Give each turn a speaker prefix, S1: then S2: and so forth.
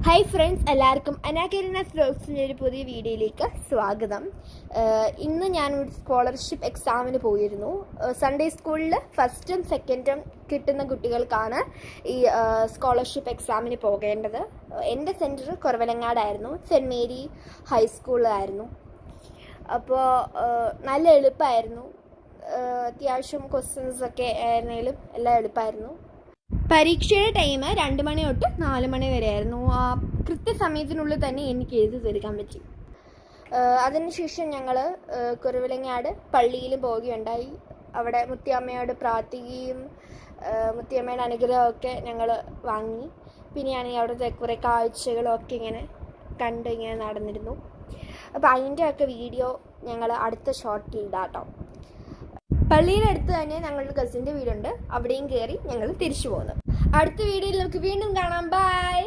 S1: Hi friends, എല്ലാവർക്കും അനാകരിനാസ് വ്ലോഗ്സിൻ്റെ ഒരു പുതിയ വീഡിയോയിലേക്ക് സ്വാഗതം. ഇന്ന് ഞാനൊരു സ്കോളർഷിപ്പ് എക്സാമിന് പോയിരുന്നു. സൺഡേ സ്കൂളിൽ ഫസ്റ്റും സെക്കൻഡും കിട്ടുന്ന കുട്ടികൾക്കാണ് ഈ സ്കോളർഷിപ്പ് എക്സാമിന് പോകേണ്ടത്. എൻ്റെ സെൻറ്റർ കുറവലങ്ങാടായിരുന്നു, സെൻറ്റ് മേരി ഹൈസ്കൂളിലായിരുന്നു. അപ്പോൾ നല്ല എളുപ്പമായിരുന്നു. അത്യാവശ്യം ക്വസ്റ്റ്യൻസൊക്കെ ആയിരുന്നാലും എല്ലാം എളുപ്പമായിരുന്നു. പരീക്ഷയുടെ ടൈം 2 മണി തൊട്ട് 4 മണി വരെ ആയിരുന്നു. കൃത്യസമയത്തിനുള്ളിൽ തന്നെ എനിക്ക് എഴുതി തീർക്കാൻ പറ്റി. അതിനുശേഷം ഞങ്ങൾ കുറവിലങ്ങാട് പള്ളിയിലും പോവുകയുണ്ടായി. അവിടെ മുത്തിയമ്മയോട് പ്രാർത്ഥിക്കുകയും മുത്തിയമ്മയുടെ അനുഗ്രഹമൊക്കെ ഞങ്ങൾ വാങ്ങി. പിന്നെയാണെങ്കിൽ അവിടുത്തെ കുറേ കാഴ്ചകളൊക്കെ ഇങ്ങനെ നടന്നിരുന്നു. അപ്പോൾ അതിൻ്റെയൊക്കെ വീഡിയോ ഞങ്ങൾ അടുത്ത ഷോർട്ടിൽ ഇടാം കേട്ടോ. പള്ളിയുടെ അടുത്ത് തന്നെ ഞങ്ങളുടെ കസിൻ്റെ വീടുണ്ട്, അവിടെയും കയറി ഞങ്ങൾ തിരിച്ചു പോകുന്നു. അടുത്ത വീഡിയോയിൽ നമുക്ക് വീണ്ടും കാണാം. ബൈ.